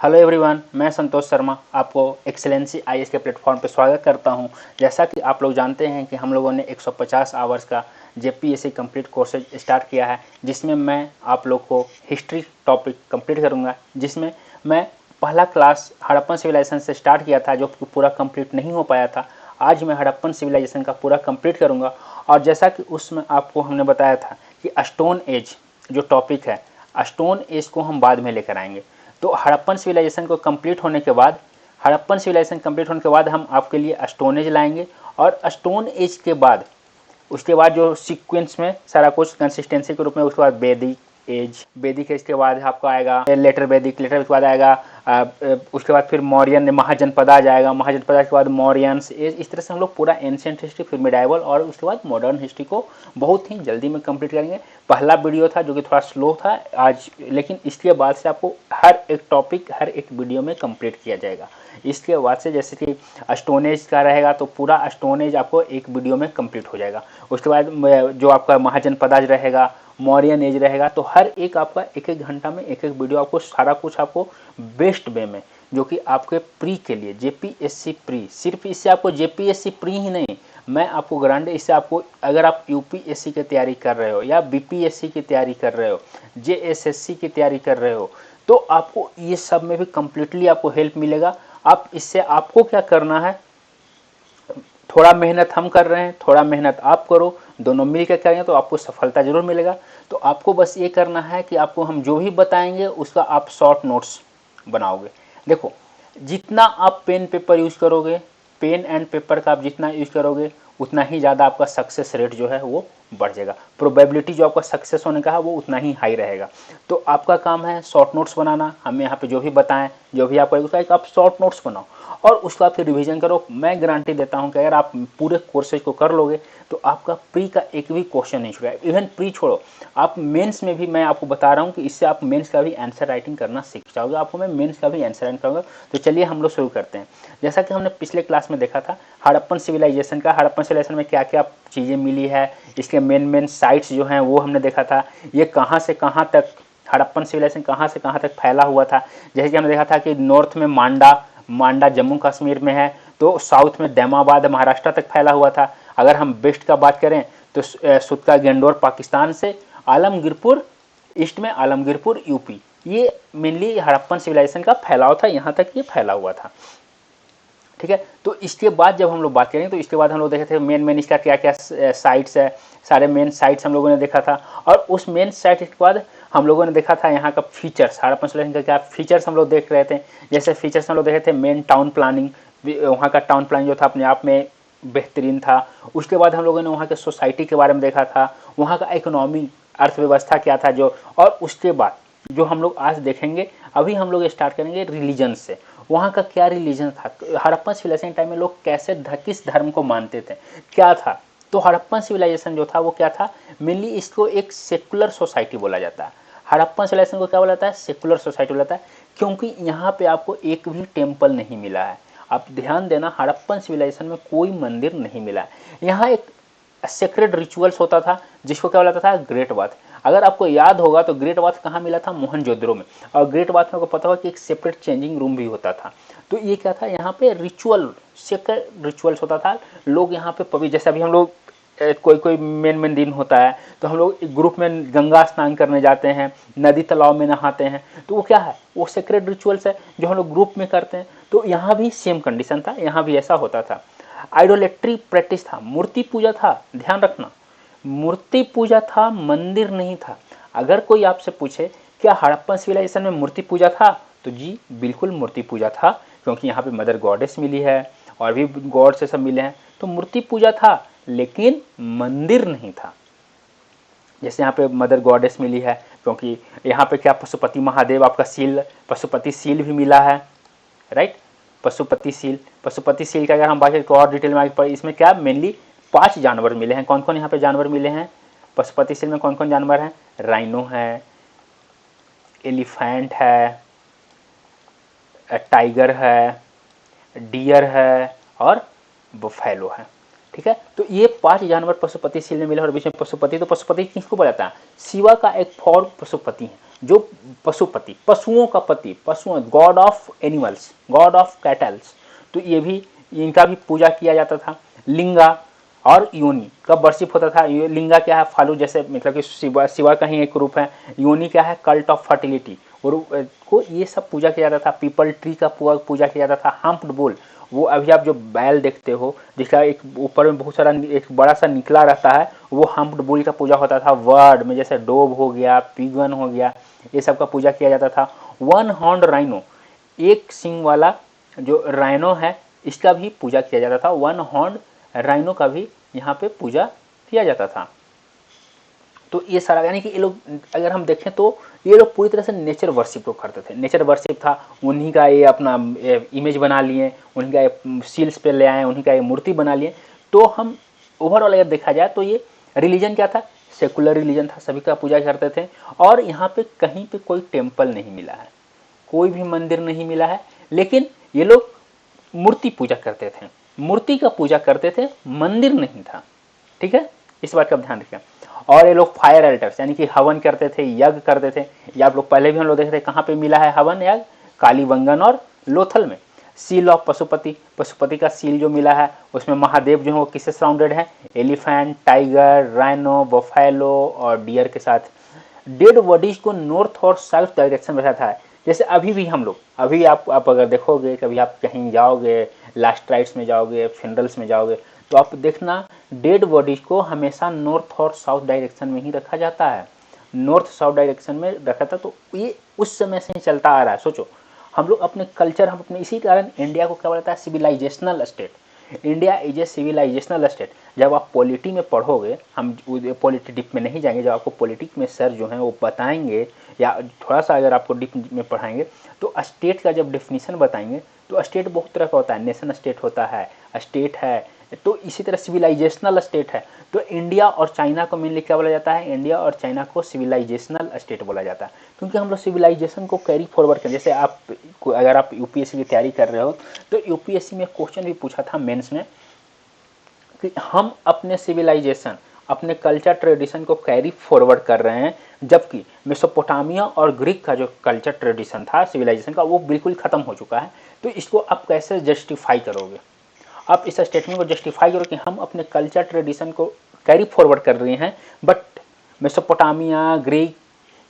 Hello everyone, मैं संतोष शर्मा आपको excellency IAS के प्लेटफॉर्म पर स्वागत करता हूं। जैसा कि आप लोग जानते हैं कि हम लोगों ने 150 आवर्स का जेपीएससी कंप्लीट कोर्सेज स्टार्ट किया है, जिसमें मैं आप लोग को हिस्ट्री टॉपिक कंप्लीट करूंगा। जिसमें मैं पहला क्लास हड़प्पन सिविलाइजेशन से स्टार्ट किया था, जो पूरा कंप्लीट नहीं हो पाया था। आज मैं हड़प्पन सिविलाइजेशन का पूरा कंप्लीट करूँगा। और जैसा कि उसमें आपको हमने बताया था कि स्टोन एज जो टॉपिक है, स्टोन एज को हम बाद में लेकर आएंगे। तो हड़प्पन सिविलाइजेशन को कंप्लीट होने के बाद हम आपके लिए स्टोन एज लाएंगे। और स्टोन एज के बाद उसके बाद जो सीक्वेंस में सारा कुछ कंसिस्टेंसी के रूप में, उसके बाद वैदिक एज के बाद आपका आएगा लेटर वैदिक, के बाद आएगा उसके बाद फिर मौर्यन महाजनपद आ जाएगा, महाजनपद के बाद मौर्यंस एज। इस तरह से हम लोग पूरा एंशिएंट हिस्ट्री, फिर मिडाइवल और उसके बाद मॉडर्न हिस्ट्री को बहुत ही जल्दी में कंप्लीट करेंगे। पहला वीडियो था जो कि थोड़ा स्लो था आज, लेकिन इसके बाद से आपको हर एक टॉपिक हर एक वीडियो में कंप्लीट किया जाएगा। इसके बाद से जैसे कि स्टोन एज का रहेगा तो पूरा स्टोन एज आपको एक वीडियो में कंप्लीट हो जाएगा। उसके बाद जो आपका महाजनपद रहेगा, मौर्यन एज रहेगा, तो हर एक आपका एक एक घंटा में एक एक वीडियो आपको सारा कुछ आपको बेस्ट वे में, जो कि आपके प्री के लिए जेपीएससी प्री, सिर्फ इससे आपको जेपीएससी प्री ही नहीं, मैं आपको गारंटी, इससे आपको अगर आप यूपीएससी की तैयारी कर रहे हो या बीपीएससी की तैयारी कर रहे हो, जेएसएससी की तैयारी कर रहे हो, तो आपको ये सब में भी कंप्लीटली आपको हेल्प मिलेगा। आप इससे आपको क्या करना है, थोड़ा मेहनत हम कर रहे हैं, थोड़ा मेहनत आप करो, दोनों मिलकर करेंगे तो आपको सफलता जरूर मिलेगा। तो आपको बस ये करना है कि आपको हम जो भी बताएंगे उसका आप शॉर्ट नोट्स बनाओगे। देखो, जितना आप पेन पेपर यूज करोगे, पेन एंड पेपर का आप जितना यूज करोगे, उतना ही ज़्यादा आपका सक्सेस रेट जो है वो बढ़ जाएगा। प्रोबेबिलिटी जो आपका सक्सेस होने का है वो उतना ही हाई रहेगा। तो आपका काम है शॉर्ट नोट्स बनाना। हमें यहाँ पे जो भी बताएं, जो भी आपको उसका एक आप शॉर्ट नोट्स बनाओ और उसका फिर रिवीजन करो। मैं गारंटी देता हूँ कि अगर आप पूरे कोर्सेज को कर लोगे तो आपका प्री का एक भी क्वेश्चन नहीं छूटेगा। इवन प्री छोड़ो, आप मेंस में भी मैं आपको बता रहा हूँ कि इससे आप मेंस का भी आंसर राइटिंग करना सीख जाओगे। आपको मैं मेंस का भी आंसर राइटिंग करूँगा। तो चलिए हम लोग शुरू करते हैं। जैसा कि हमने पिछले क्लास में देखा था हड़प्पन सिविलाइजेशन का, हड़प्पन सिविलाइजेशन में क्या क्या चीज़ें मिली है, इसके मेन साइट्स जो हैं वो हमने देखा था। ये कहाँ से कहाँ तक हड़प्पन सिविलाइजेशन कहाँ से कहाँ तक फैला हुआ था। जैसे कि हमने देखा था कि नॉर्थ में मांडा जम्मू कश्मीर में है, तो साउथ में दैमाबाद महाराष्ट्र तक फैला हुआ था। अगर हम वेस्ट का बात करें तो सुतका गेंडोर पाकिस्तान से, आलमगीरपुर ईस्ट में, आलमगीरपुर यूपी। ये मेनली हड़प्पन सिविलाइजेशन का फैलाव था, यहाँ तक ये फैला हुआ था। ठीक है, तो इसके बाद जब हम लोग बात करेंगे तो इसके बाद हम लोग देखे थे मेन इसका क्या क्या साइट्स है, सारे मेन साइट्स हम लोगों ने देखा था। और उस मेन साइट के बाद हम लोगों ने देखा था यहाँ का फीचर्स, हड़प्पन सिविलाइजेशन का क्या फीचर्स हम लोग देख रहे थे। जैसे फीचर्स हम लोग देखे थे मेन टाउन प्लानिंग, वहाँ का टाउन प्लानिंग जो था अपने आप में बेहतरीन था। उसके बाद हम लोगों ने वहाँ के सोसाइटी के बारे में देखा था, वहाँ का इकोनॉमी अर्थव्यवस्था क्या था जो। और उसके बाद जो हम लोग आज देखेंगे, अभी हम लोग स्टार्ट करेंगे रिलीजन से। वहाँ का क्या रिलीजन था, हड़प्पन सिविलाइजेशन टाइम में लोग कैसे किस धर्म को मानते थे, क्या था। तो हड़प्पन सिविलाइजेशन जो था वो क्या था, मेनली इसको एक सेकुलर सोसाइटी बोला जाता है। हड़प्पन सिविलाइजेशन को क्या बोला जाता है, सेकुलर सोसाइटी बोला जाता है, क्योंकि यहाँ पे आपको एक भी टेम्पल नहीं मिला है। आप ध्यान देना, हड़प्पन सिविलाइजेशन में कोई मंदिर नहीं मिला है। यहाँ एक सेक्रेड रिचुअल्स होता था जिसको क्या बोला जाता था, ग्रेट बाथ। अगर आपको याद होगा तो ग्रेट बाथ कहाँ मिला था, मोहनजोदड़ो में। और ग्रेट बाथ में आपको पता होगा कि एक सेपरेट चेंजिंग रूम भी होता था। तो ये क्या था, यहाँ पे रिचुअल, सेक्रेड रिचुअल्स होता था। लोग यहाँ पे पवित्र, जैसे अभी हम लोग कोई कोई मेन दिन होता है तो हम लोग ग्रुप में गंगा स्नान करने जाते हैं, नदी तालाब में नहाते हैं, तो वो क्या है, वो सेक्रेड रिचुअल्स है जो हम लोग ग्रुप में करते हैं। तो यहाँ भी सेम कंडीशन था, यहाँ भी ऐसा होता था। आइडोलेट्री प्रैक्टिस था, मूर्ति पूजा था। ध्यान रखना, मूर्ति पूजा था, मंदिर नहीं था। अगर कोई आपसे पूछे क्या हड़प्पन सिविलाइजेशन में मूर्ति पूजा था, तो जी बिल्कुल मूर्ति पूजा था, क्योंकि यहाँ पे मदर गॉडेस मिली है और भी गॉड से सब मिले हैं। तो मूर्ति पूजा था लेकिन मंदिर नहीं था। जैसे यहाँ पे मदर गॉडेस मिली है, क्योंकि यहाँ पे क्या पशुपति महादेव आपका सील, पशुपति सील भी मिला है, राइट। पशुपति सील का अगर हम बात करें तो और डिटेल में आगे पढ़े। इसमें क्या मेनली 5 जानवर मिले हैं। कौन कौन यहाँ पे जानवर मिले हैं पशुपति सील में, कौन कौन जानवर हैं, राइनो है, एलिफेंट है, टाइगर है, डियर है और बुफेलो है। ठीक है। तो ये 5 जानवर पशुपति सील में मिले और बीच में पशुपति, तो पशुपति किसको बोला जाता है? शिवा का एक फॉर्म पशुपति है, जो पशुपति, पशुओं का पति, पशुओं, God of animals, God of kettles. तो ये भी, इनका भी पूजा किया जाता था। लिंगा और योनि का वर्शिप होता था। लिंगा क्या है? फालू, जैसे मतलब कि शिवा का ही एक रूप है। योनि क्या है? कल्ट ऑफ फर्टिलिटी, और को ये सब पूजा किया जाता था। पीपल ट्री का पूजा किया जाता था। हम्प्ड बुल, वो अभी आप जो बैल देखते हो जिसका एक ऊपर में बहुत सारा एक बड़ा सा निकला रहता है, वो हम्प्ड बुल का पूजा होता था। वर्ड में जैसे डोब हो गया, पिगन हो गया, ये सब का पूजा किया जाता था। वन हॉर्न राइनो, एक सिंग वाला जो राइनो है, इसका भी पूजा किया जाता था। वन हॉर्न राइनो का भी यहाँ पे पूजा किया जाता था। तो ये सारा, यानी कि ये लोग अगर हम देखें तो ये लोग पूरी तरह से नेचर वर्शिप को करते थे। नेचर वर्शिप था, उन्हीं का ये अपना इमेज बना लिए, उन्हीं का ये सील्स पे ले आए, उन्हीं का ये मूर्ति बना लिए। तो हम ओवरऑल अगर देखा जाए तो ये रिलीजन क्या था? सेकुलर रिलीजन था, सभी का पूजा करते थे। और यहाँ पे कहीं पे कोई टेम्पल नहीं मिला है, कोई भी मंदिर नहीं मिला है, लेकिन ये लोग मूर्ति पूजा करते थे, मूर्ति का पूजा करते थे, मंदिर नहीं था। ठीक है, इस बात का ध्यान रखें। और ये लोग फायर अल्टर्स यानी कि हवन करते थे, यज्ञ करते थे। ये आप लोग पहले भी हम लोग देखे थे, कहाँ पे मिला है हवन यज्ञ? कालीबंगन और लोथल में। सील ऑफ पशुपति, पशुपति का सील जो मिला है उसमें महादेव जो है वो किससे सराउंडेड है? एलिफेंट, टाइगर, राइनो, बफेलो और डियर के साथ। डेड बॉडीज को नॉर्थ और साउथ डायरेक्शन में रहता है। जैसे अभी भी हम लोग, अभी आप अगर देखोगे, कभी आप कहीं जाओगे, लास्ट राइट्स में जाओगे, फ्यूनरल्स में जाओगे, तो आप देखना डेड बॉडीज को हमेशा नॉर्थ और साउथ डायरेक्शन में ही रखा जाता है। नॉर्थ साउथ डायरेक्शन में रखा था, तो ये उस समय से ही चलता आ रहा है। सोचो, हम लोग अपने कल्चर, हम अपने, इसी कारण इंडिया को क्या बोलता है? Civilisational state. India is a civilisational state. जब आप पॉलिटी में पढ़ोगे, हम पॉलिटी डिप में नहीं जाएंगे, जब आपको पॉलिटिक्स में सर जो हैं वो बताएंगे, या थोड़ा सा अगर आपको डिप में पढ़ाएंगे, तो स्टेट का जब डेफिनेशन बताएंगे, तो स्टेट बहुत तरह का होता है। नेशन स्टेट होता है, स्टेट है, तो इसी तरह सिविलाइजेशनल स्टेट है। तो इंडिया और चाइना को मेनली क्या बोला जाता है? इंडिया और चाइना को सिविलाइजेशनल स्टेट बोला जाता है, क्योंकि हम लोग सिविलाइजेशन को कैरी फॉरवर्ड करें। जैसे आप, अगर आप यूपीएससी की तैयारी कर रहे हो, तो यूपीएससी में क्वेश्चन भी पूछा था मेंस में कि हम अपने सिविलाइजेशन, अपने कल्चर ट्रेडिशन को कैरी फॉरवर्ड कर रहे हैं, जबकि मेसोपोटामिया और ग्रीक का जो कल्चर ट्रेडिशन था सिविलाइजेशन का, वो बिल्कुल खत्म हो चुका है। तो इसको आप कैसे जस्टिफाई करोगे? आप इस स्टेटमेंट को जस्टिफाई करो कि हम अपने कल्चर ट्रेडिशन को कैरी फॉरवर्ड कर रहे हैं, बट मेसोपोटामिया, ग्रीक,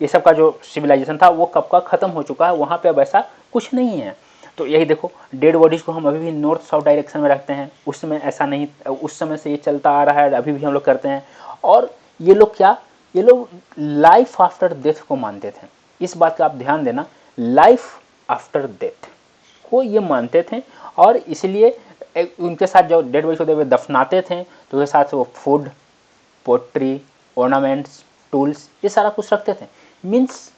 ये सब का जो सिविलाइजेशन था वो कब का खत्म हो चुका है, वहाँ पे अब ऐसा कुछ नहीं है। तो यही देखो, डेड बॉडीज को हम अभी भी नॉर्थ साउथ डायरेक्शन में रखते हैं। उस समय ऐसा नहीं, उस समय से ये चलता आ रहा है, अभी भी हम लोग करते हैं। और ये लोग क्या, ये लोग लाइफ आफ्टर डेथ को मानते थे। इस बात का आप ध्यान देना, लाइफ आफ्टर डेथ को ये मानते थे, और इसलिए उनके साथ जो डेड बॉडीज को दफनाते थे, तो उसके साथ वो फूड, पोट्री, ऑर्नामेंट्स, टूल्स, ये सारा कुछ रखते थे। मीन्स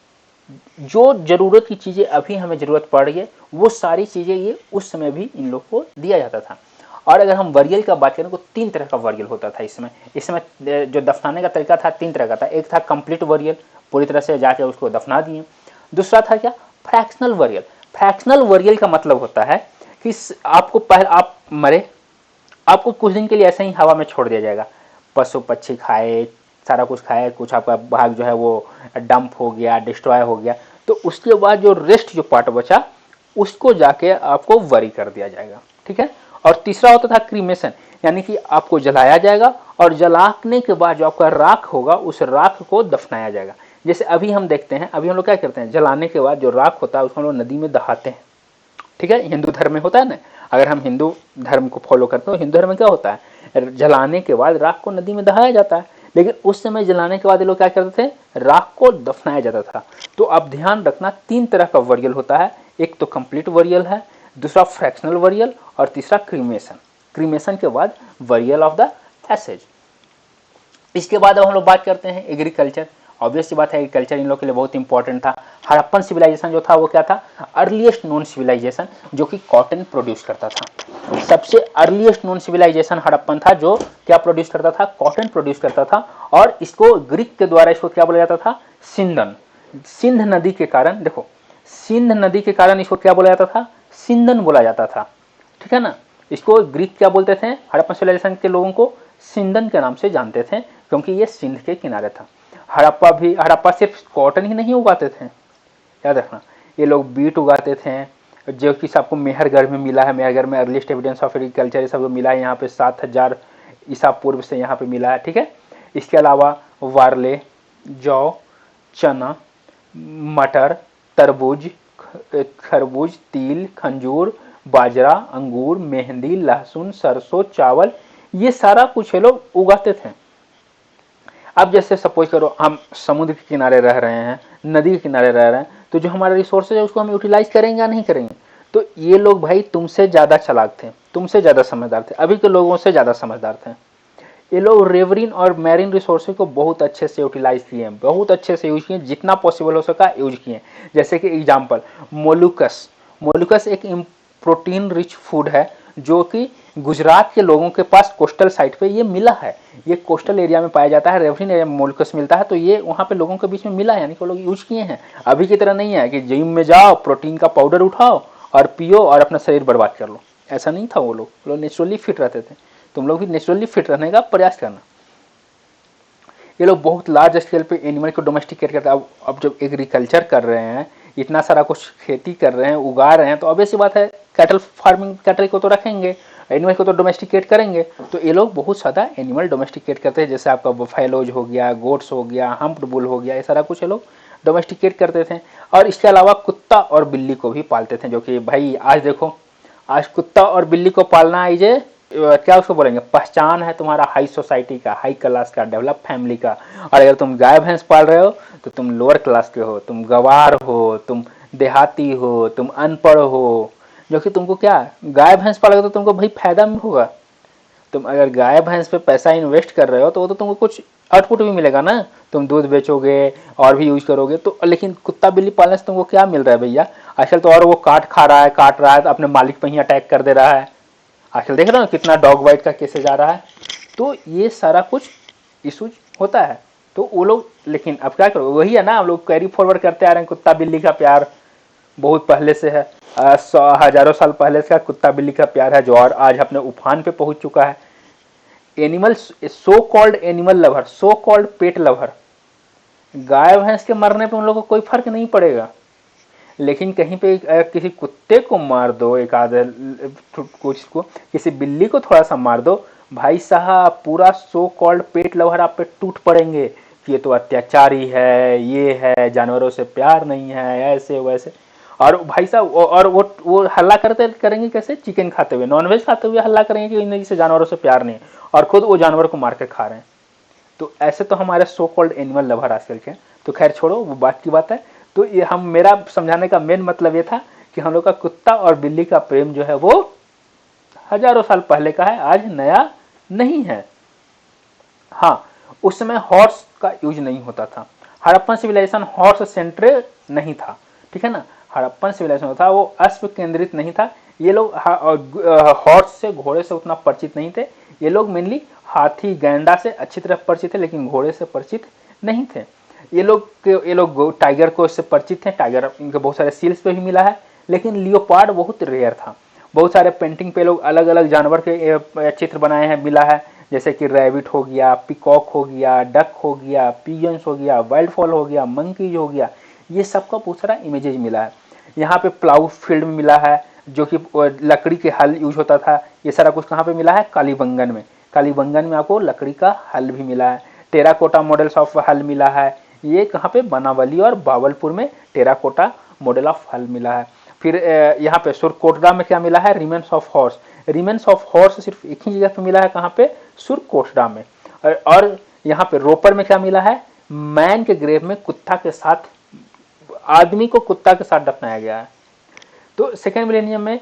जो जरूरत की चीज़ें अभी हमें ज़रूरत पड़ रही है, वो सारी चीज़ें ये उस समय भी इन लोग को दिया जाता था। और अगर हम वरियल का बात करें तो 3 तरह का वरियल होता था इस समय जो दफनाने का तरीका था 3 तरह का था। एक था कंप्लीट वरियल, पूरी तरह से जाके उसको दफना दिए। दूसरा था क्या? फ्रैक्शनल वरियल। फ्रैक्शनल वरियल का मतलब होता है कि आपको पहले आप मरे, आपको कुछ दिन के लिए ऐसे ही हवा में छोड़ दिया जाएगा, पशु पक्षी खाए, सारा कुछ खाए, कुछ आपका भाग जो है वो डंप हो गया, डिस्ट्रॉय हो गया, तो उसके बाद जो रेस्ट जो पार्ट बचा उसको जाके आपको वरी कर दिया जाएगा। ठीक है। और तीसरा होता था क्रीमेशन, यानी कि आपको जलाया जाएगा और जलाने के बाद जो आपका राख होगा उस राख को दफनाया जाएगा। जैसे अभी हम देखते हैं, अभी हम लोग क्या करते हैं, जलाने के बाद जो राख होता है उसको हम लोग नदी में दहाते हैं। ठीक है, हिंदू धर्म में होता है ना, अगर हम हिंदू धर्म को फॉलो करते हैं तो हिंदू धर्म में क्या होता है, जलाने के बाद राख को नदी में दहाया जाता है। लेकिन उस समय जलाने के बाद ये लोग क्या करते थे, राख को दफनाया जाता था। तो आप ध्यान रखना 3 तरह का वरियल होता है, एक तो कंप्लीट वरियल है, दूसरा फ्रैक्शनल वरियल और तीसरा क्रीमेशन। क्रीमेशन के बाद वरियल ऑफ द एसेज। इसके बाद अब हम लोग बात करते हैं एग्रीकल्चर। ऑब्वियस सी बात है, एग्रीकल्चर इन लोग के लिए बहुत इंपॉर्टेंट था। हड़प्पन सिविलाइजेशन जो था वो क्या था, अर्लीस्ट नोन सिविलाइजेशन जो कि कॉटन प्रोड्यूस करता था। सबसे अर्लीस्ट नोन सिविलाइजेशन हड़प्पन था जो क्या प्रोड्यूस करता था, कॉटन प्रोड्यूस करता था। और इसको ग्रीक के द्वारा इसको क्या बोला जाता था, सिंधन। सिंध नदी के कारण, देखो सिंध नदी के कारण इसको क्या बोला जाता था, सिंधन बोला जाता था। ठीक है ना, इसको ग्रीक क्या बोलते थे, हड़प्पन सिविलाइजेशन के लोगों को सिंधन के नाम से जानते थे, क्योंकि ये सिंध के किनारे था। हड़प्पा सिर्फ कॉटन ही नहीं उगाते थे, याद रखना, ये लोग बीट उगाते थे, जो कि आपको मेहरगढ़ में मिला है। मेहरगढ़ में अर्लीस्ट एविडेंस ऑफ एग्रीकल्चर ये सब मिला है, यहाँ पे 7000 ईसा पूर्व से यहाँ पे मिला है, ठीक है। इसके अलावा वारले, जौ, चना, मटर, तरबूज, खरबूज, तिल, खंजूर, बाजरा, अंगूर, मेहंदी, लहसुन, सरसों, चावल, ये सारा कुछ ये लोग उगाते थे। अब जैसे सपोज करो हम समुद्र के किनारे रह रहे हैं, नदी के किनारे रह रहे हैं, तो जो हमारा रिसोर्सेज है उसको हम यूटिलाइज करेंगे या नहीं करेंगे। तो ये लोग भाई तुमसे ज़्यादा चालाक थे, तुमसे ज़्यादा समझदार थे, अभी के लोगों से ज़्यादा समझदार थे। ये लोग रेवरिन और मैरिन रिसोर्सेज को बहुत अच्छे से यूटिलाइज किए हैं, बहुत अच्छे से यूज किए, जितना पॉसिबल हो सका यूज किए। जैसे कि एग्जाम्पल मोलुकस, मोलुकस एक प्रोटीन रिच फूड है जो कि गुजरात के लोगों के पास कोस्टल साइट पे ये मिला है, ये कोस्टल एरिया में पाया जाता है, रेवरिन एरिया में मोलुकस मिलता है, तो ये वहाँ पे लोगों के बीच में मिला है, यानी कि लोग यूज किए हैं। अभी की तरह नहीं है कि जिम में जाओ, प्रोटीन का पाउडर उठाओ और पियो और अपना शरीर बर्बाद कर लो, ऐसा नहीं था। वो लोग नेचुरली फिट रहते थे। तुम लोग भी नेचुरली फिट रहने का प्रयास करना। ये लोग बहुत लार्ज स्केल पे एनिमल को डोमेस्टिकेट करते हैं। अब जब एग्रीकल्चर कर रहे हैं, इतना सारा कुछ खेती कर रहे हैं, उगा रहे हैं, तो ऑब्वियस सी बात है कैटल फार्मिंग, कैटल को तो रखेंगे, एनिमल को तो डोमेस्टिकेट करेंगे। तो ये लोग बहुत ज़्यादा एनिमल डोमेस्टिकेट करते हैं, जैसे आपका बफेलोज हो गया, गोट्स हो गया, हम्प्ड बुल हो गया, ये सारा कुछ ये लोग डोमेस्टिकेट करते थे। और इसके अलावा कुत्ता और बिल्ली को भी पालते थे, जो कि भाई आज देखो, आज कुत्ता और बिल्ली को पालना ये क्या उसको बोलेंगे, पहचान है तुम्हारा हाई सोसाइटी का, हाई क्लास का, डेवलप फैमिली का। और अगर तुम गाय भैंस पाल रहे हो तो तुम लोअर क्लास के हो, तुम गवार हो, तुम देहाती हो, तुम अनपढ़ हो। जो कि तुमको क्या, गाय भैंस पालोगे तो तुमको भाई फायदा में होगा। तुम अगर गाय भैंस पे पैसा इन्वेस्ट कर रहे हो तो वो तो तुमको कुछ आउटपुट भी मिलेगा ना, तुम दूध बेचोगे और भी यूज करोगे तो। लेकिन कुत्ता बिल्ली पालने से तुमको क्या मिल रहा है भैया, आजकल तो और वो काट रहा है तो अपने मालिक पे ही अटैक कर दे रहा है। आजकल देख रहे हो कितना डॉग वाइट का केसेज आ रहा है। तो ये सारा कुछ इशूज होता है। तो वो लोग, लेकिन अब क्या करो, वही है ना, हम लोग कैरी फॉरवर्ड करते आ रहे हैं, कुत्ता बिल्ली का प्यार बहुत पहले से है, हजारों साल पहले से कुत्ता बिल्ली का प्यार है, जो और आज अपने उफान पे पहुंच चुका है। Animal, so called animal lover, so called pet lover, गाय भैंस के मरने पे उन लोगों को कोई फर्क नहीं पड़ेगा। लेकिन कहीं पे किसी कुत्ते को मार दो, एक आधे कुछ को, किसी बिल्ली को थोड़ा सा मार दो, भाई साहब पूरा सो कॉल्ड पेट लवर आप पे टूट पड़ेंगे कि ये तो अत्याचारी है, ये है, जानवरों से प्यार नहीं है, ऐसे वैसे। और भाई साहब, और वो हल्ला करते करेंगे कैसे, चिकन खाते हुए, नॉनवेज खाते हुए हल्ला करेंगे कि इन से जानवरों से प्यार नहीं है, और खुद वो जानवर को मार के खा रहे हैं। तो ऐसे तो हमारे सो कॉल्ड एनिमल लवर आजकल के। तो खैर छोड़ो, वो बात की बात है। तो ये हम, मेरा समझाने का मेन मतलब ये था कि हम लोग का कुत्ता और बिल्ली का प्रेम जो है वो हजारों साल पहले का है, आज नया नहीं है। हाँ, उस समय हॉर्स का यूज नहीं होता था। हड़प्पन सिविलाइजेशन हॉर्स सेंट्रेड नहीं था, ठीक है ना। हड़प्पन सिविलाइजेशन था वो अश्व केंद्रित नहीं था। ये लोग हॉर्स से, घोड़े से उतना परिचित नहीं थे। ये लोग मेनली हाथी गैंडा से अच्छी तरह परिचित थे, लेकिन घोड़े से परिचित नहीं थे। ये लोग टाइगर को इससे परिचित थे, टाइगर इनके बहुत सारे सील्स पे भी मिला है, लेकिन लियोपार्ड बहुत रेयर था। बहुत सारे पेंटिंग पे लोग अलग अलग जानवर के चित्र बनाए हैं, मिला है, जैसे कि रैबिट हो गया, पिकॉक हो गया, डक हो गया, पिजन्स हो गया, वाइल्ड फॉल हो गया, मंकीज हो गया, ये सबका बहुत सारा इमेजेज मिला है। यहाँ पे प्लाउ फील्ड में मिला है, जो कि लकड़ी के हल यूज होता था। ये सारा कुछ कहाँ पे मिला है, कालीबंगन में। कालीबंगन में आपको लकड़ी का हल भी मिला है। टेराकोटा मॉडल्स ऑफ हल मिला है। ये कहाँ पे, बनावली और बावलपुर में टेराकोटा मॉडल ऑफ हल मिला है। फिर यहाँ पे सुरकोटड़ा में क्या मिला है, remains of horse. Remains of horse सिर्फ एक ही जगह पे मिला है, कहाँ पे, सुरकोटड़ा में। और यहाँ पे रोपर में क्या मिला है, मैन के ग्रेव में कुत्ता के साथ, आदमी को कुत्ता के साथ दफनाया गया है। तो सेकेंड मिलेनियम में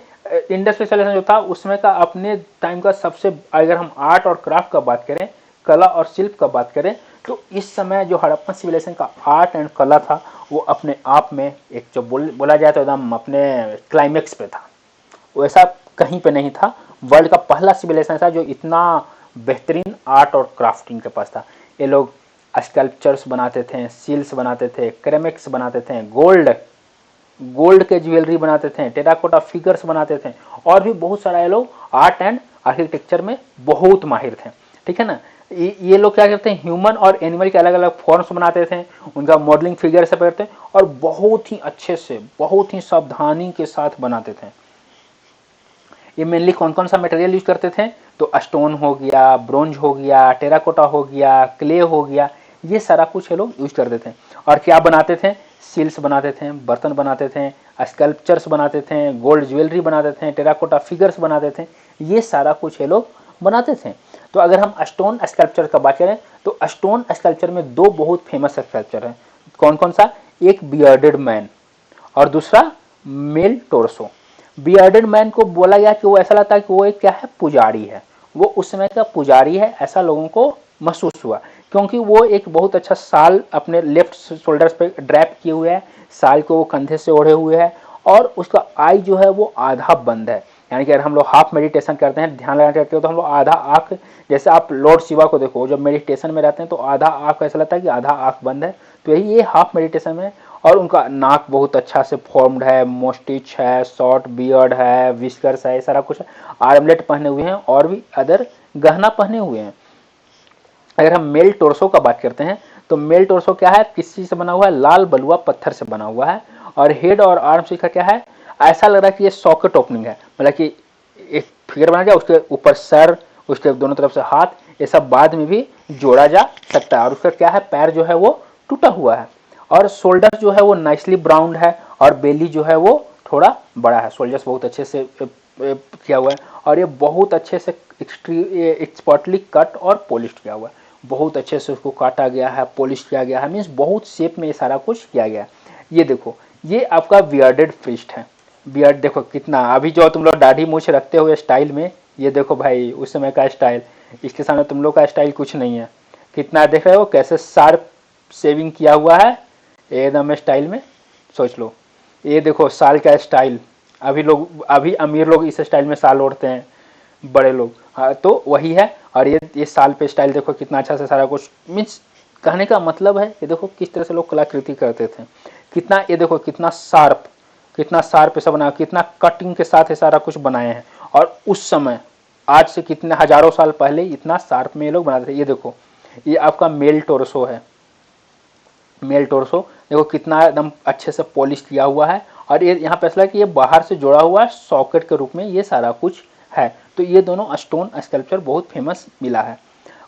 इंडस्ट्रियलाइजेशन जो था उसमें का अपने टाइम का सबसे, अगर हम आर्ट और क्राफ्ट का बात करें, कला और शिल्प का बात करें, तो इस समय जो हड़प्पन सिविलाइजेशन का आर्ट एंड कला था वो अपने आप में एक, जो बोला जाए तो एकदम अपने क्लाइमेक्स पे था। वैसा कहीं पे नहीं था। वर्ल्ड का पहला सिविलाइजेशन था जो इतना बेहतरीन आर्ट और क्राफ्ट इनके पास था। ये लोग स्कल्पचर्स बनाते थे, सील्स बनाते थे, क्रेमिक्स बनाते थे, गोल्ड गोल्ड के ज्वेलरी बनाते थे, टेराकोटा फिगर्स बनाते थे, और भी बहुत सारा ये लोग आर्ट एंड आर्किटेक्चर में बहुत माहिर थे। ठीक है ना। ये लोग क्या करते हैं, ह्यूमन और एनिमल के अलग अलग फॉर्म्स बनाते थे, उनका मॉडलिंग फिगर से करते हैं, और बहुत ही अच्छे से, बहुत ही सावधानी के साथ बनाते थे। ये मेनली कौन कौन सा मटेरियल यूज करते थे, तो स्टोन हो गया, ब्रोंज हो गया, टेराकोटा हो गया, क्ले हो गया, ये सारा कुछ ये लोग यूज करते थे। और क्या बनाते थे, सील्स बनाते थे, बर्तन बनाते थे, स्कल्पचर्स बनाते थे, गोल्ड ज्वेलरी बनाते थे, टेराकोटा फिगर्स बनाते थे, ये सारा कुछ ये लोग बनाते थे। तो अगर हम स्टोन स्कल्पचर का बात करें तो स्टोन स्कल्पचर में दो बहुत फेमस स्कल्पचर हैं। कौन कौन सा, एक बियर्डेड मैन और दूसरा मेल टोर्सो। बियर्डेड मैन को बोला गया कि वो ऐसा लगता है कि वो एक क्या है, पुजारी है, वो उस समय का पुजारी है, ऐसा लोगों को महसूस हुआ, क्योंकि वो एक बहुत अच्छा शाल अपने लेफ्ट शोल्डर्स पे ड्रैप किए हुए है, शाल को वो कंधे से ओढ़े हुए है, और उसका आई जो है वो आधा बंद है। यानी कि अगर हम लोग हाफ मेडिटेशन करते हैं, ध्यान लगा करते हो, तो हम लोग आधा आंख, जैसे आप लॉर्ड शिवा को देखो जब मेडिटेशन में रहते हैं तो आधा आंख ऐसा लगता है कि आधा आंख बंद है, तो यही ये हाफ मेडिटेशन में। और उनका नाक बहुत अच्छा से फॉर्म्ड है, मोस्टिच है, शॉर्ट बियर्ड है, विस्कर्स है, सारा कुछ है, आर्मलेट पहने हुए हैं और भी अदर गहना पहने हुए हैं। अगर हम मेल टोर्सो का बात करते हैं तो मेल टोर्सो क्या है, किस चीज से बना हुआ है, लाल बलुआ पत्थर से बना हुआ है, और हेड और आर्म्स का क्या है, ऐसा लग रहा है कि ये सॉकेट ओपनिंग है, मतलब कि एक फिगर बना जाए, उसके ऊपर सर, उसके दोनों तरफ से हाथ, ये सब बाद में भी जोड़ा जा सकता है। और उसका क्या है, पैर जो है वो टूटा हुआ है, और शोल्डर जो है वो नाइसली ब्राउन्ड है, और बेली जो है वो थोड़ा बड़ा है, शोल्डर्स बहुत अच्छे से किया हुआ है, और ये बहुत अच्छे से एक्सपर्टली कट और पॉलिश किया हुआ है, बहुत अच्छे से उसको काटा गया है, पॉलिश किया गया है, मीन्स बहुत शेप में ये सारा कुछ किया गया है। ये देखो, ये आपका बियर्डेड फिस्ट है। बियर्ड देखो कितना, अभी जो तुम लोग दाढ़ी मूछ रखते हुए स्टाइल में, ये देखो भाई उस समय का स्टाइल, इसके सामने तुम लोग का स्टाइल कुछ नहीं है। कितना देख रहे हो कैसे शार्प शेविंग किया हुआ है एकदम स्टाइल में, सोच लो। ये देखो साल का स्टाइल, अभी अमीर लोग इस स्टाइल में साल ओढ़ते हैं, बड़े लोग, हाँ तो वही है। और ये साल पे स्टाइल देखो कितना अच्छा से सारा कुछ, मीन्स कहने का मतलब है ये देखो किस तरह से लोग कलाकृति करते थे, कितना, ये देखो कितना शार्प ऐसा बनाया, कितना कटिंग के साथ ये सारा कुछ बनाए हैं। और उस समय आज से कितने हजारों साल पहले इतना शार्प में ये लोग बनाते थे। ये देखो, ये आपका मेल टोर्सो है, मेल टोर्सो देखो कितना एकदम अच्छे से पॉलिश किया हुआ है, और ये यहाँ पे ऐसा है कि ये बाहर से जुड़ा हुआ है सॉकेट के रूप में, ये सारा कुछ है। तो ये दोनों स्टोन स्कल्पचर बहुत फेमस मिला है।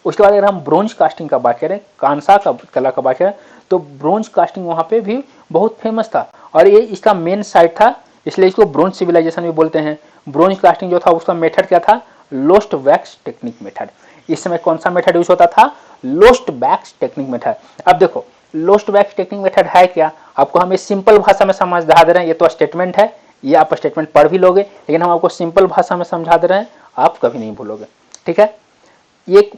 उसके बाद अगर हम ब्रोंज कास्टिंग का बात करें, कांसा का कला का बात करें, तो ब्रोंज कास्टिंग वहाँ पे भी बहुत फेमस था, और ये इसका मेन साइट था, इसलिए इसको ब्रोंज सिविलाइजेशन भी बोलते हैं। ब्रोंज कास्टिंग जो था उसका मेथड क्या था, लोस्ट वैक्स टेक्निक मेथड। इस समय कौन सा मेथड यूज होता था, लोस्ट वैक्स टेक्निक मेथड। अब देखो लोस्ट वैक्स टेक्निक मेथड है क्या, आपको हम इस सिंपल भाषा में समझा दे रहे हैं, ये तो स्टेटमेंट है, ये आप स्टेटमेंट पढ़ भी लोगे, लेकिन हम आपको सिंपल भाषा में समझा दे रहे हैं, आप कभी नहीं भूलोगे। ठीक है, ये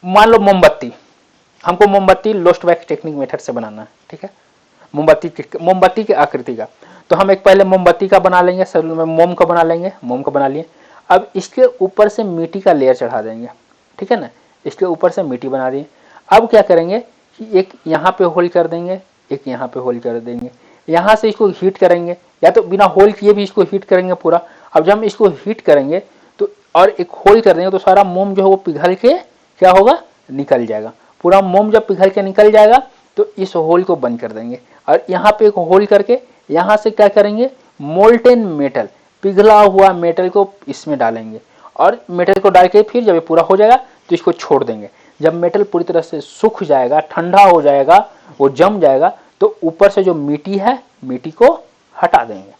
मान लो मोमबत्ती, हमको मोमबत्ती लोस्ट वैक्स टेक्निक मेथड से बनाना है। ठीक है, मोमबत्ती की आकृति का, तो हम एक पहले मोमबत्ती का बना लेंगे, सर में मोम का बना लेंगे, मोम का बना लिए। अब इसके ऊपर से मिट्टी का लेयर चढ़ा देंगे, ठीक है ना, इसके ऊपर से मिट्टी बना दिए। अब क्या करेंगे कि एक यहाँ पे होल कर देंगे, एक यहाँ पे होल कर देंगे, यहाँ से इसको हीट करेंगे, या तो बिना होल किए भी इसको हीट करेंगे पूरा। अब जब हम इसको हीट करेंगे तो और एक होल कर देंगे, तो सारा मोम जो है वो पिघल के क्या होगा, निकल जाएगा। पूरा मोम जब पिघल के निकल जाएगा तो इस होल को बंद कर देंगे, और यहाँ पे एक होल करके यहाँ से क्या करेंगे, मोल्टेन मेटल, पिघला हुआ मेटल को इसमें डालेंगे, और मेटल को डाल के फिर जब ये पूरा हो जाएगा तो इसको छोड़ देंगे। जब मेटल पूरी तरह से सूख जाएगा, ठंडा हो जाएगा, वो जम जाएगा, तो ऊपर से जो मिट्टी है, मिट्टी को हटा देंगे।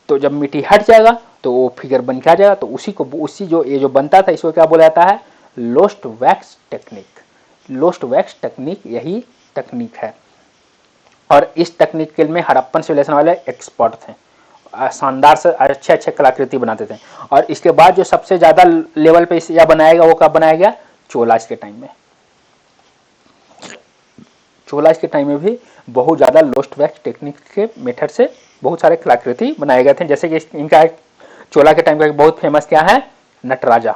तो जब मिट्टी हट जाएगा तो वो फिगर बन के आ जाएगा। तो उसी जो ये जो बनता था, इसको क्या बोला जाता है, lost wax technique. Lost wax technique यही टेक्निक है, और इस टेक्निक में हड़प्पन सिविलाइजेशन वाले एक्सपर्ट थे, शानदार से अच्छे अच्छे कलाकृति बनाते थे। और इसके बाद जो सबसे ज्यादा लेवल पे यह बनाएगा, वो कब बनाया गया, चोलास के टाइम में। चोलास के टाइम में भी बहुत ज्यादा लोस्ट वैक्स टेक्निक के मेथड से बहुत सारे कलाकृति बनाए गए थे। जैसे कि इनका एक चोला के टाइम का एक बहुत फेमस क्या है, नटराजा।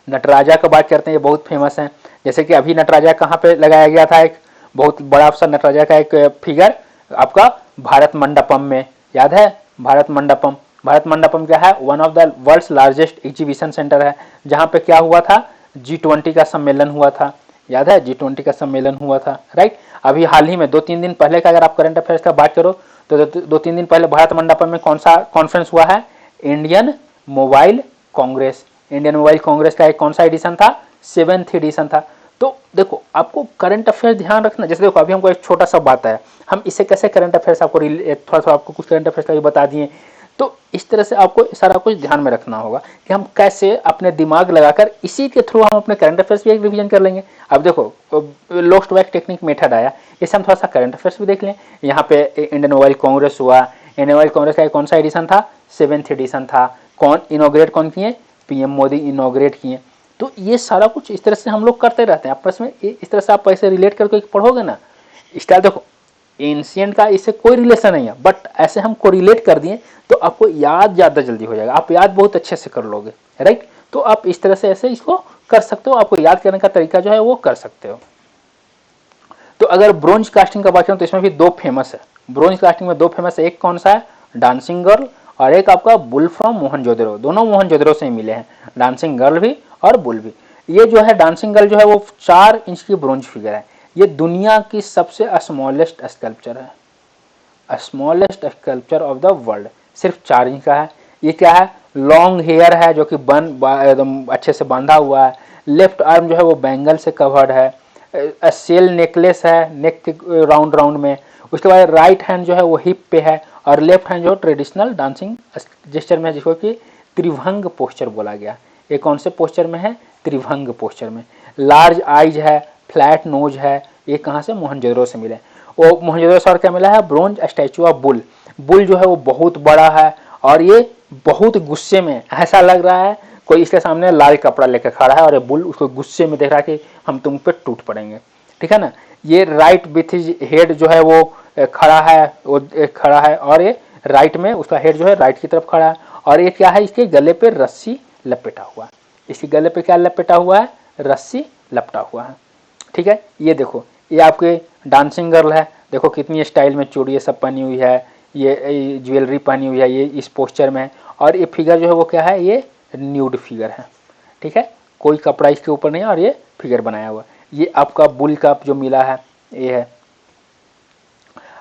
नटराजा की बात करते हैं, ये बहुत फेमस है। जैसे कि अभी नटराजा कहाँ पे लगाया गया था, एक बहुत बड़ा सा नटराजा का एक फिगर आपका भारत मंडपम में, याद है भारत मंडपम? भारत मंडपम क्या है? One of the world's largest exhibition centre है, जहाँ पे क्या हुआ था? G20 का सम्मेलन हुआ था, याद है G20 का सम्मेलन हुआ था, राइट। अभी हाल ही में 2-3 दिन पहले का अगर आप करंट अफेयर्स का बात करो तो 2-3 दिन पहले भारत मंडपम में कौन सा कॉन्फ्रेंस हुआ है? Indian mobile Congress. Indian mobile Congress का एक कौन सा एडिशन था? 7th एडिशन था। तो देखो आपको करंट अफेयर ध्यान रखना। जैसे देखो अभी हमको एक छोटा सा बात है, हम इससे कैसे करंट अफेयर्स आपको थोड़ा सा आपको कुछ करंट अफेयर्स का भी बता दिए। तो इस तरह से आपको सारा कुछ ध्यान में रखना होगा कि हम कैसे अपने दिमाग लगाकर इसी के थ्रू हम अपने करंट अफेयर्स भी एक रिवीजन कर लेंगे। अब देखो लोस्ट बैक टेक्निक मेथड आया, इससे हम थोड़ा सा करंट अफेयर्स भी देख लें। यहाँ पे इंडियन मोबाइल कांग्रेस हुआ, इंडियन मोबाइल कांग्रेस का कौन सा एडिशन था? 7th एडिशन था। कौन इनॉग्रेट कौन किए? पीएम मोदी इनॉग्रेट किए। तो ये सारा कुछ इस तरह से हम लोग करते रहते हैं आपस में। इस तरह से आप ऐसे रिलेट करके पढ़ोगे ना, स्टाइल देखो एंशिएंट का इससे कोई रिलेशन नहीं है, बट ऐसे हम कोरिलेट कर दिए तो आपको याद ज़्यादा जल्दी हो जाएगा, आप याद बहुत अच्छे से कर लोगे, राइट। तो आप इस तरह से ऐसे इसको कर सकते हो, आपको याद करने का तरीका जो है वो कर सकते हो। तो अगर ब्रोंज कास्टिंग का बात करें तो इसमें भी 2 फेमस है। ब्रोंज कास्टिंग में 2 फेमस है, एक कौन सा है? डांसिंग गर्ल, और एक आपका बुल फ्रॉम मोहनजोदड़ो। दोनों मोहनजोदड़ो से ही मिले हैं, डांसिंग गर्ल भी और बुल भी। ये जो है डांसिंग गर्ल जो है वो 4 इंच की ब्रोंज फिगर है। ये दुनिया की सबसे स्मॉलेस्ट स्कल्पचर है, smallest sculpture of the world, सिर्फ 4 इंच का है। ये क्या है? लॉन्ग हेयर है जो कि एकदम अच्छे से बांधा हुआ है। लेफ्ट आर्म जो है वो बैंगल से कवर्ड है। सेल नेकलेस है नेक के राउंड राउंड में। उसके बाद राइट हैंड जो है वो हिप पे है, और लेफ्ट हैंड जो ट्रेडिशनल डांसिंग जेस्चर में है, जिसको कि त्रिभंग पोस्चर बोला गया। ये कौन से पोस्चर में है? त्रिभंग पोस्चर में। लार्ज आइज है, फ्लैट नोज है। ये कहाँ से? मोहनजोदड़ो से मिले। वो मोहनजोदड़ो से और क्या मिला है? Bronze statue of bull. Bull जो है वो बहुत बड़ा है और ये बहुत गुस्से में, ऐसा लग रहा है कोई इसके सामने लाल कपड़ा लेकर खड़ा है और ये बुल उसको गुस्से में देख रहा है कि हम तुम पे टूट पड़ेंगे, ठीक है ना। ये राइट विथ हिज हेड जो है वो खड़ा है, वो खड़ा है, और ये राइट में उसका हेड जो है राइट की तरफ खड़ा है। और ये क्या है? इसके गले पे रस्सी लपेटा हुआ है। इसके गले पे क्या लपेटा हुआ है? रस्सी लपटा हुआ है, ठीक है। ये देखो ये आपके डांसिंग गर्ल है, देखो कितनी स्टाइल में चूड़ी ये सब पहनी हुई है, ये ज्वेलरी पहनी हुई है, ये इस पोस्चर में है। और ये फिगर जो है वो क्या है? ये न्यूड फिगर है, ठीक है, कोई कपड़ा इसके ऊपर नहीं है और ये फिगर बनाया हुआ। ये आपका बुल का जो मिला है ये है।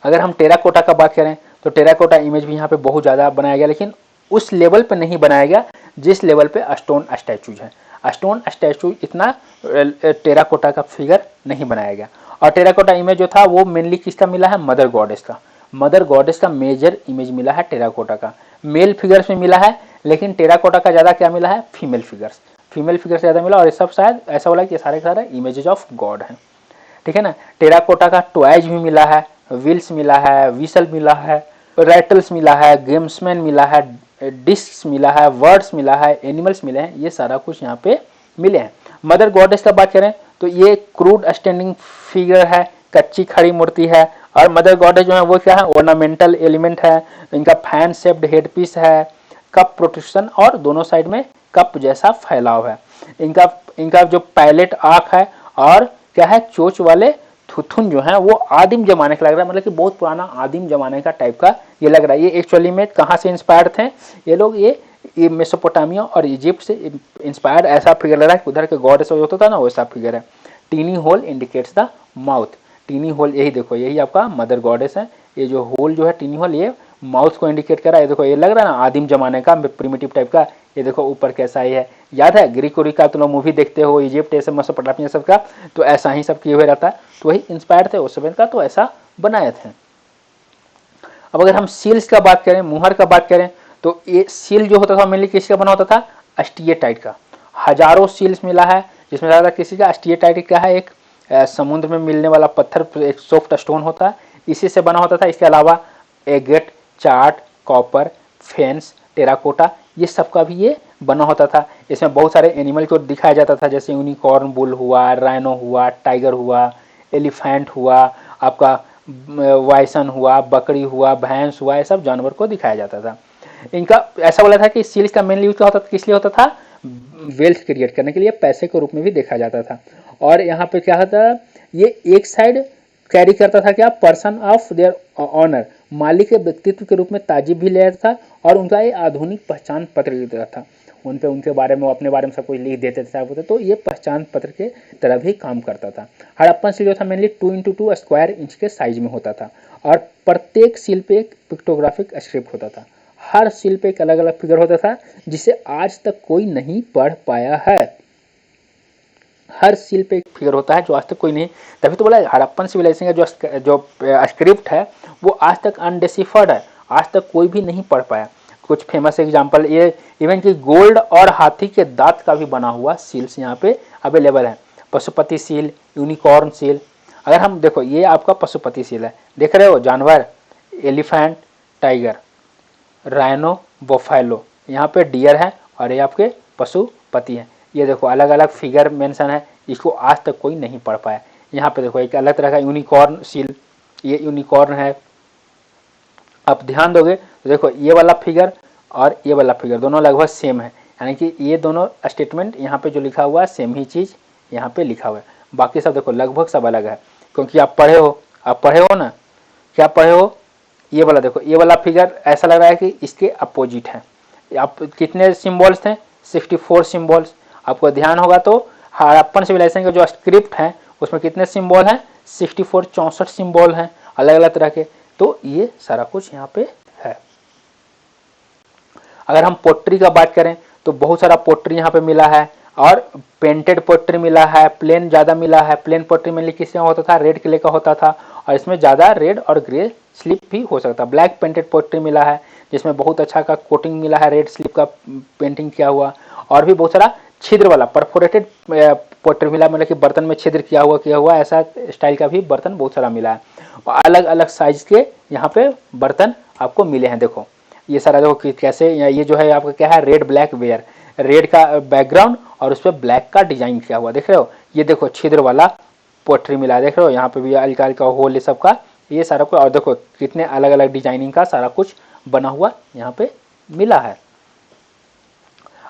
अगर हम टेराकोटा का बात करें तो टेराकोटा इमेज भी यहाँ पे बहुत ज़्यादा बनाया गया, लेकिन उस लेवल पे नहीं बनाया गया जिस लेवल पे स्टोन स्टैचूज है। स्टोन स्टैचू इतना टेराकोटा का फिगर नहीं बनाया गया। और टेराकोटा इमेज जो था वो मेनली किसका मिला है? मदर गॉडेस का। मदर गॉडेस का मेजर इमेज मिला है टेराकोटा का। मेल फिगर्स में मिला है, लेकिन टेराकोटा का ज़्यादा क्या मिला है? Female figures. फीमेल फिगर्स ज़्यादा मिला, और ये सब शायद ऐसा बोला कि सारे सारे इमेजेस ऑफ गॉड हैं, ठीक है ना। टेराकोटा का टॉयज भी मिला है, व्हील्स मिला है, विसल मिला है, रैटल्स मिला है, गेम्समैन मिला है, डिस्क मिला है, वर्ड्स मिला है, एनिमल्स मिले हैं। ये सारा कुछ यहाँ पे मिले हैं। मदर गॉडेस का बात करें तो ये क्रूड स्टैंडिंग फिगर है, कच्ची खड़ी मूर्ति है। और मदर गॉडेस जो है वो क्या है? ऑर्नामेंटल एलिमेंट है। इनका फैन शेप्ड हेडपीस है, कप प्रोटेक्शन और दोनों साइड में कप जैसा फैलाव है। इनका जो पैलेट आँख है, और क्या है? चोच वाले थुथुन जो है वो आदिम जमाने का लग रहा है, मतलब कि बहुत पुराना आदिम जमाने का टाइप का ये लग रहा है। ये एक्चुअली में कहाँ से इंस्पायर्ड थे ये लोग? ये मेसोपोटामिया और इजिप्ट से इंस्पायर्ड ऐसा फिगर लग रहा है। उधर के गॉड ऐसा होता था ना, वैसा फिगर है। Tiny hole indicates the mouth. Tiny hole यही देखो, यही आपका मदर गॉडेस है। ये जो होल जो है टीनी होल, ये माउथ को इंडिकेट कर रहा है। देखो ये लग रहा है ना आदिम जमाने का, प्रिमिटिव टाइप का। ये देखो ऊपर कैसा ही है, याद है ग्रीको का तुम लोग मूवी देखते हो, इजिप्ट ये सब मेसोपोटामिया सब का, तो ऐसा ही सब किए हुए रहता है। तो वही इंस्पायर थे उस समय का, तो ऐसा बनाए थे। अब अगर हम सील्स का बात करें, मुहर का बात करें, तो ये सील जो होता था मेनली किसका बना होता था? अस्टिएटाइट का। हजारों सील्स मिला है, जिसमें ज़्यादा किसी का अस्टिएटाइट का है। एक समुद्र में मिलने वाला पत्थर, एक सॉफ्ट स्टोन होता है, इसी से बना होता था। इसके अलावा agate, chart, copper, fence, terracotta, ये सब का भी ये बना होता था। इसमें बहुत सारे एनिमल को दिखाया जाता था, जैसे यूनिकॉर्न बुल हुआ, राइनो हुआ, टाइगर हुआ, एलिफेंट हुआ, आपका वाइसन हुआ, बकरी हुआ, भैंस हुआ, ये सब जानवर को दिखाया जाता था। इनका ऐसा बोला था कि सील्स का मेनली यूज क्या होता था, किस लिए होता था? वेल्थ क्रिएट करने के लिए, पैसे के रूप में भी देखा जाता था। और यहाँ पे क्या होता है? ये एक साइड कैरी करता था क्या? पर्सन ऑफ देयर ऑनर, माली के व्यक्तित्व के रूप में ताजिब भी ले रहा था और उनका ये आधुनिक पहचान पत्र की तरह था। उन पे उनके बारे में, अपने बारे में सब कुछ लिख देते थे, तो ये पहचान पत्र के तरह भी काम करता था। हड़प्पन सील जो था मेनली 2x2 स्क्वायर इंच के साइज में होता था और प्रत्येक सील पे एक पिक्टोग्राफिक स्क्रिप्ट होता था। हर सील पे एक अलग अलग फिगर होता था जिसे आज तक कोई नहीं पढ़ पाया है। हर सील पे एक फिगर होता है जो आज तक कोई नहीं, तभी तो बोला हड़प्पन सिविलाइजेशन का जो स्क्रिप्ट है वो आज तक अनडिसिफर्ड है, आज तक कोई भी नहीं पढ़ पाया। कुछ फेमस एग्जांपल ये इवन कि गोल्ड और हाथी के दांत का भी बना हुआ सील्स यहाँ पे अवेलेबल है। Pashupati seal, unicorn seal. अगर हम देखो, ये आपका पशुपति सील है, देख रहे हो, जानवर, एलिफेंट, टाइगर, राइनो, बोफेलो, यहाँ पे डियर है और ये आपके पशुपति हैं। ये देखो अलग अलग फिगर मेंशन है, इसको आज तक कोई नहीं पढ़ पाया। यहाँ पे देखो एक अलग तरह का यूनिकॉर्न सील, ये यूनिकॉर्न है। आप ध्यान दोगे तो देखो ये वाला फिगर और ये वाला फिगर दोनों लगभग सेम है, यानी कि ये दोनों स्टेटमेंट यहाँ पे जो लिखा हुआ है सेम ही चीज़ यहाँ पे लिखा हुआ है। बाकी सब देखो लगभग सब अलग है, क्योंकि आप पढ़े हो ना, क्या पढ़े हो। ये वाला देखो, ये वाला फिगर ऐसा लग रहा है कि इसके अपोजिट है। आप कितने सिम्बॉल्स थे, 64 सिम्बॉल्स। आपको ध्यान होगा तो हड़प्पन सिविलाइजेशन का जो स्क्रिप्ट है उसमें कितने सिम्बॉल हैं, 64, 64 सिम्बॉल हैं अलग अलग तरह के। तो ये सारा कुछ यहाँ पे है। अगर हम पोट्री का बात करें तो बहुत सारा पोट्री यहाँ पे मिला है और पेंटेड पोट्री मिला है, प्लेन ज़्यादा मिला है। प्लेन पोट्री में किसका होता था, रेड क्ले का होता था और इसमें ज़्यादा रेड और ग्रे स्लिप भी हो सकता है। ब्लैक पेंटेड पोट्री मिला है जिसमें बहुत अच्छा का कोटिंग मिला है, रेड स्लिप का पेंटिंग किया हुआ, और भी बहुत सारा छिद्र वाला परफोरेटेड पोट्री मिला, मतलब कि बर्तन में छिद्र किया हुआ ऐसा स्टाइल का भी बर्तन बहुत सारा मिला है। और अलग अलग साइज के यहाँ पे बर्तन आपको मिले हैं। देखो ये सारा देखो कि कैसे, ये जो है आपका क्या है, रेड ब्लैक वेयर, रेड का बैकग्राउंड और उस पर ब्लैक का डिजाइन किया हुआ, देख रहे हो। ये देखो छिद्र वाला पोट्री मिला, देख रहे हो, यहाँ पे भी हल्का हल्का होल ये सब का, ये सारा कुछ। और देखो कितने अलग अलग डिजाइनिंग का सारा कुछ बना हुआ यहाँ पे मिला है।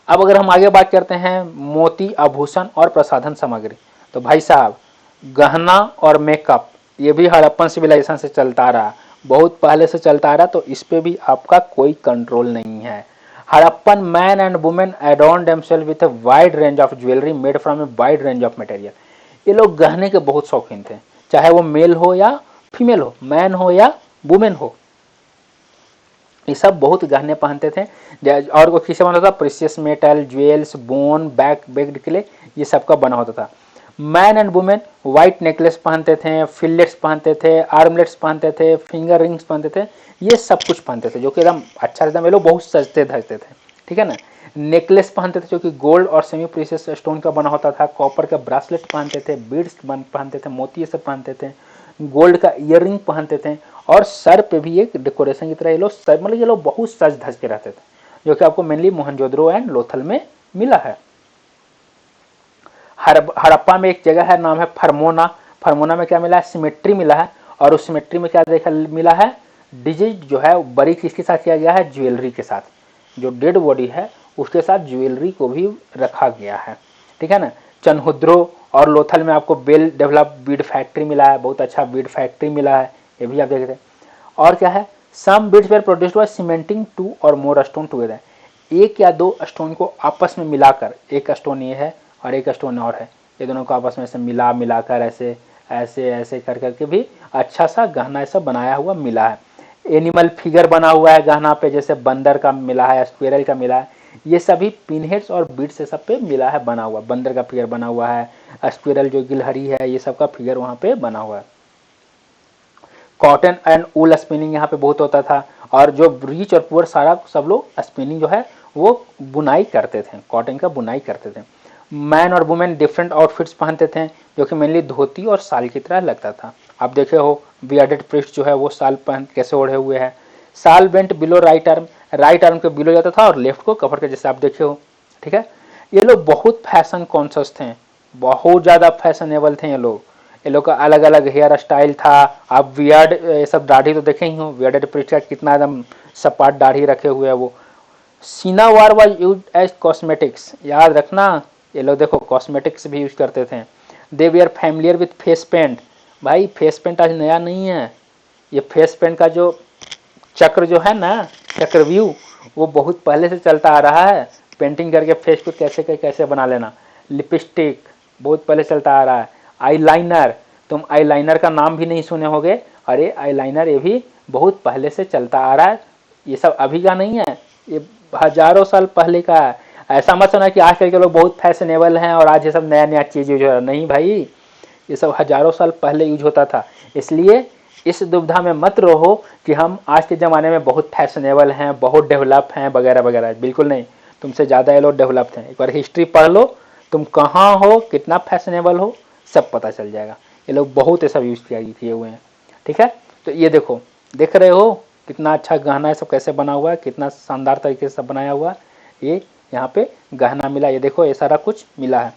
अब अगर हम आगे बात करते हैं मोती, आभूषण और प्रसाधन सामग्री, तो भाई साहब गहना और मेकअप ये भी हड़प्पन सिविलाइजेशन से चलता रहा, बहुत पहले से चलता रहा, तो इस पे भी आपका कोई कंट्रोल नहीं है। Harappan man and women adorn themselves with a wide range of jewellery made from a wide range of material. ये लोग गहने के बहुत शौकीन थे, चाहे वो मेल हो या फीमेल हो, मैन हो या वुमेन हो, ये सब बहुत गहने पहनते थे। और वो किससे बना होता था, precious metal, jewels, bone, baked clay, ये सब का बना होता था। Man and women white necklace पहनते थे, फिलेट्स पहनते थे, आर्मलेट्स पहनते थे, फिंगर रिंग्स पहनते थे, ये सब कुछ पहनते थे जो कि एकदम अच्छा रहता। वे लोग बहुत सजते धजते थे, ठीक है ना। नेकलेस पहनते थे जो कि गोल्ड और सेमी प्रीशियस स्टोन का बना होता था। कॉपर का ब्रासलेट पहनते थे, बीड्स पहनते थे, मोती ये सब पहनते थे। गोल्ड का ईयररिंग पहनते थे और सर पे भी एक डेकोरेशन की तरह ये लोग मतलब ये लोग बहुत सज धज के रहते थे, जो कि आपको मेनली मोहनजोदड़ो एंड लोथल में मिला है। हड़प्पा में एक जगह है, नाम है फरमोना। फरमोना में क्या मिला है, सिमेट्री मिला है, और उस सिमेट्री में क्या देखा मिला है, डिजिट जो है बड़ी किसके साथ किया गया है, ज्वेलरी के साथ। जो डेड बॉडी है उसके साथ ज्वेलरी को भी रखा गया है, ठीक है ना। चनहुद्रो और लोथल में आपको वेल डेवलप बीड फैक्ट्री मिला है, बहुत अच्छा बीड फैक्ट्री मिला है, ये भी आप देख रहे हैं। और क्या है, some beads were produced by cementing 2 और मोर स्टोन टुगेदर। एक या दो स्टोन को आपस में मिलाकर, एक स्टोन ये है और एक स्टोन और है, ये दोनों को आपस में ऐसे मिलाकर ऐसे ऐसे ऐसे कर करके भी अच्छा सा गहना ऐसा बनाया हुआ मिला है। एनिमल फिगर बना हुआ है गहना पे, जैसे बंदर का मिला है, स्क्वेरल का मिला है, ये सभी पिनहेड्स और बीड्स से सब पे मिला है, बना हुआ। बंदर का फिगर बना हुआ है, स्क्वेरल जो गिलहरी है, ये सब का फिगर वहाँ पे बना हुआ है। कॉटन एंड ऊल स्पिनिंग यहाँ पे बहुत होता था, और जो रिच और पुअर सारा सब लोग स्पिनिंग जो है वो बुनाई करते थे, कॉटन का बुनाई करते थे। मैन और वुमेन डिफरेंट आउटफिट्स पहनते थे, जो कि मेनली धोती और साल की तरह लगता था। आप देखे हो बियर्डेड प्रीस्ट जो है वो साल पहन कैसे ओढ़े हुए है। साल बेंट बिलो राइट आर्म के बिलो जाता था और लेफ्ट को कवर कर, जैसे आप देखे हो, ठीक है। ये लोग बहुत फैशन कॉन्शियस थे, बहुत ज्यादा फैशनेबल थे ये लोग का अलग अलग हेयर स्टाइल था। आप वियर्ड ये सब दाढ़ी तो देखे ही हो, बियर्डेड प्रीस्ट का कितना एकदम सपाट दाढ़ी रखे हुए है वो। सिनावार वाज यूज्ड एज कॉस्मेटिक्स, याद रखना, ये लोग देखो कॉस्मेटिक्स भी यूज करते थे। They we are familiar with face paint, भाई फेस पेंट आज नया नहीं है, ये फेस पेंट का जो चक्र जो है ना, चक्रव्यूह, वो बहुत पहले से चलता आ रहा है। पेंटिंग करके फेस पे कैसे बना लेना। लिपस्टिक बहुत पहले चलता आ रहा है। आईलाइनर, तुम आईलाइनर का नाम भी नहीं सुने होगे। अरे आईलाइनर ये भी बहुत पहले से चलता आ रहा है। ये सब अभी का नहीं है, ये हजारों साल पहले का है। ऐसा मत सुना कि आजकल के लोग बहुत फैशनेबल हैं और आज ये सब नया नया चीज यूज हो रहा है। नहीं भाई, ये सब हजारों साल पहले यूज होता था। इसलिए इस दुविधा में मत रहो कि हम आज के ज़माने में बहुत फैशनेबल हैं, बहुत डेवलप हैं वगैरह वगैरह। बिल्कुल नहीं, तुमसे ज़्यादा ये लोग डेवलप्ड हैं। एक बार हिस्ट्री पढ़ लो, तुम कहाँ हो, कितना फैशनेबल हो, सब पता चल जाएगा। ये लोग बहुत ये सब यूज किए हुए हैं। ठीक है, तो ये देखो, देख रहे हो कितना अच्छा गहना है, सब कैसे बना हुआ है, कितना शानदार तरीके से सब बनाया हुआ है। ये यहाँ पे गहना मिला, ये देखो ये सारा कुछ मिला है।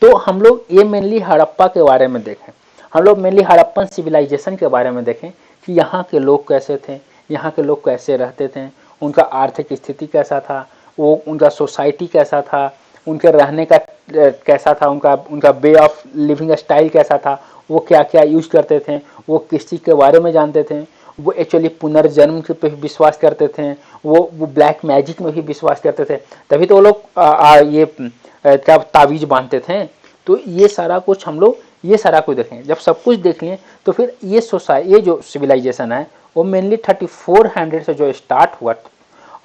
तो हम लोग ये मेनली हड़प्पा के बारे में देखें, हम लोग मेनली हड़प्पन सिविलाइजेशन के बारे में देखें कि यहाँ के लोग कैसे थे, यहाँ के लोग कैसे रहते थे, उनका आर्थिक स्थिति कैसा था, वो उनका सोसाइटी कैसा था, उनके रहने का कैसा था, उनका वे ऑफ लिविंग स्टाइल कैसा था, वो क्या क्या यूज करते थे, वो किस चीज़ के बारे में जानते थे, वो एक्चुअली पुनर्जन्म पे विश्वास करते थे, वो ब्लैक मैजिक में भी विश्वास करते थे। तभी तो वो लोग ये क्या तावीज बांधते थे। तो ये सारा कुछ हम लोग ये सारा कुछ देखें। जब सब कुछ देख लिए तो फिर ये जो सिविलाइजेशन है वो मेनली 3400 से जो स्टार्ट हुआ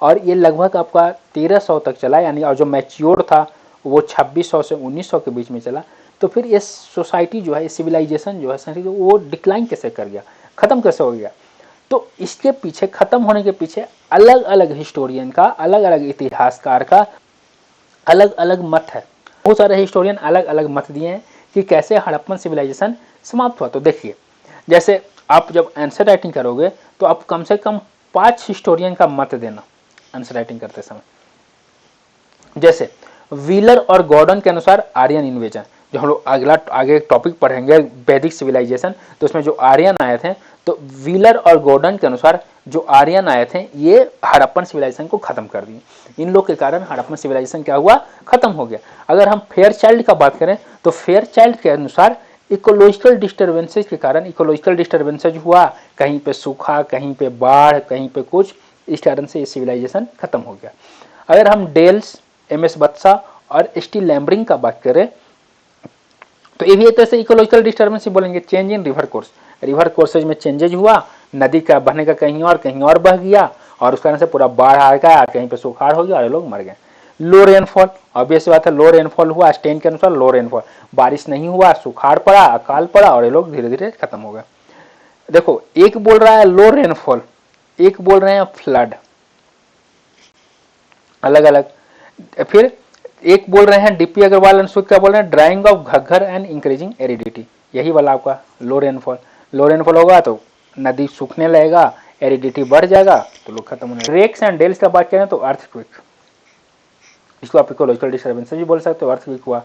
और ये लगभग आपका 1300 तक चला, यानी और जो मैच्योर था वो 2600 से 1900 के बीच में चला। तो फिर ये सोसाइटी जो है, ये सिविलाइजेशन जो है वो डिक्लाइन कैसे कर गया, ख़त्म कैसे हो गया। तो इसके पीछे, ख़त्म होने के पीछे अलग अलग हिस्टोरियन का, अलग अलग इतिहासकार का अलग अलग मत है। बहुत सारे हिस्टोरियन अलग अलग मत दिए हैं कि कैसे हड़प्पन सिविलाइजेशन समाप्त हुआ। तो देखिए, जैसे आप जब आंसर राइटिंग करोगे तो आप कम से कम 5 हिस्टोरियन का मत देना आंसर राइटिंग करते समय। जैसे व्हीलर और गॉर्डन के अनुसार आर्यन इन्वेजन, जो हम लोग आगे टॉपिक पढ़ेंगे वैदिक सिविलाइजेशन, तो उसमें जो आर्यन आए थे, तो व्हीलर और गॉर्डन के अनुसार जो आर्यन आए थे ये हड़प्पन सिविलाइजेशन को खत्म कर दिए। इन लोग के कारण हड़प्पन सिविलाइजेशन क्या हुआ, खत्म हो गया। अगर हम फेयरचाइल्ड का बात करें तो फेयरचाइल्ड के अनुसार इकोलॉजिकल डिस्टर्बेंसेज के कारण इकोलॉजिकल डिस्टर्बेंसेज हुआ, कहीं पे सूखा, कहीं पे बाढ़, कहीं पे कुछ, इस कारण से ये सिविलाइजेशन खत्म हो गया। अगर हम डेल्स, एमएस बत्सा और स्टी लैम्बरिंग का बात करें तो ये भी एक तरह से इकोलॉजिकल डिस्टर्बेंस ही बोलेंगे। Change in river course, river courses में चेंजेज हुआ, नदी का बहने का कहीं और बह गया और उस कारण से पूरा बाढ़ आ गया, कहीं पे सुखाड़ हो गया और लोग मर गए। लो रेनफॉल, ऑब्वियस बात है, लो रेनफॉल हुआ, स्टेन के अनुसार लो रेनफॉल, बारिश नहीं हुआ, सुखाड़ पड़ा, अकाल पड़ा और ये लोग धीरे धीरे खत्म हो गए। देखो, एक बोल रहा है लो रेनफॉल, एक बोल रहे हैं फ्लड, अलग अलग। फिर एक बोल रहे हैं डीपी अग्रवाल एंड क्या बोल रहे हैं, drying of Ghaggar and increasing aridity, यही वाला आपका लो रेनफॉल। लो रेनफॉल होगा तो नदी सूखने लगेगा, एरिडिटी बढ़ जाएगा तो लोग खत्म होने। रेक्स एंड डेल्स का बात करें तो अर्थक्वेक, इसको आप इकोलॉजिकल डिस्टर्बेंस भी बोल सकते हो। अर्थक्वेक हुआ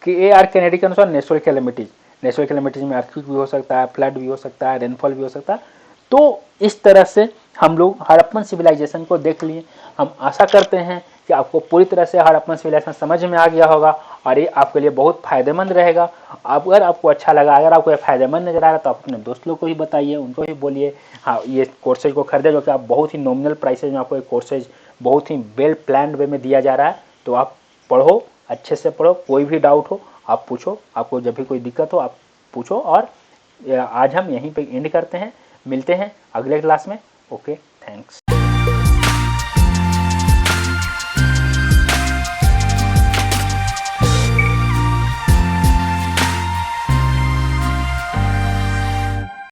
कि AR कैनेडी के अनुसार नेचुरल कैलेमिटीज, नेचुरल कैलेमिटीज में अर्थक्वेक भी हो सकता है, फ्लड भी हो सकता है, रेनफॉल भी हो सकता है। तो इस तरह से हम लोग हड़प्पन सिविलाइजेशन को देख लिए। हम आशा करते हैं कि आपको पूरी तरह से हड़प्पन सिविलाइजेशन समझ में आ गया होगा और ये आपके लिए बहुत फायदेमंद रहेगा। अगर आपको अच्छा लगा, अगर आपको फायदेमंद नजर आ रहा है तो आप अपने दोस्त लोग को भी बताइए, उनको भी बोलिए हाँ ये कोर्सेज को खरीदे, जो कि आप बहुत ही नॉमिनल प्राइसेज में आपको एक कोर्सेज बहुत ही वेल प्लान्ड वे में दिया जा रहा है। तो आप पढ़ो, अच्छे से पढ़ो, कोई भी डाउट हो आप पूछो, आपको जब भी कोई दिक्कत हो आप पूछो। और आज हम यहीं पे एंड करते हैं, मिलते हैं अगले क्लास में। Okay, thanks.